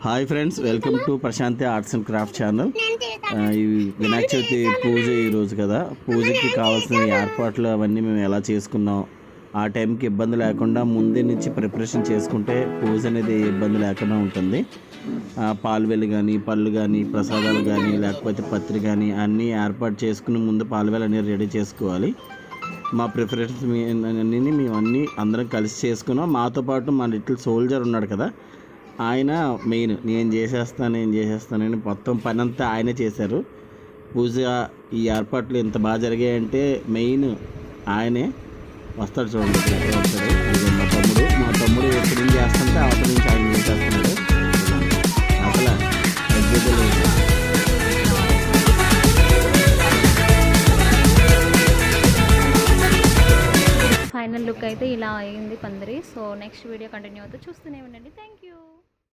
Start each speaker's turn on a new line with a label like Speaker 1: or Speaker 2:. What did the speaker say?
Speaker 1: Hi friends, welcome to Prashanti arts and craft channel. ఈ వినాయక చవితి పూజ ఈరోజు కదా, పూజకి కావాల్సిన ఏర్పాట్లు అవన్నీ మేము ఎలా చేసుకున్నాం, ఆ టైంకి ఇబ్బంది లేకుండా ముందే నుంచి ప్రిపరేషన్ చేసుకుంటే పూజ అనేది ఇబ్బంది లేకుండా ఉంటుంది. పాలవెల్లి కానీ, పళ్ళు కానీ, ప్రసాదాలు కానీ, లేకపోతే పత్రి కానీ అన్నీ ఏర్పాటు చేసుకుని ముందు పాలవెల్లి అనేది రెడీ చేసుకోవాలి. మా ప్రిఫరెన్స్ అన్నీ మేము అందరం కలిసి చేసుకున్నాం. మాతో పాటు మా లిటిల్ సోల్జర్ ఉన్నాడు కదా, ఆయన మెయిన్ నేను చేసేస్తానని మొత్తం పని అంతా ఆయనే చేశారు. పూజ ఈ ఏర్పాట్లు ఇంత బాగా జరిగాయంటే మెయిన్ ఆయనే. వస్తాడు చూడండి, వస్తాడు. మా తమ్ముడు ఎక్కడి నుంచి చేస్తుంటే అవతల నుంచి ఆయన చేసేస్తున్నాడు. అసలు
Speaker 2: ఫైనల్ లుక్ అయితే ఇలా అయింది పందిరి. సో నెక్స్ట్ వీడియో కంటిన్యూ అవుతుంది, చూస్తూనే ఉండండి. Thank you.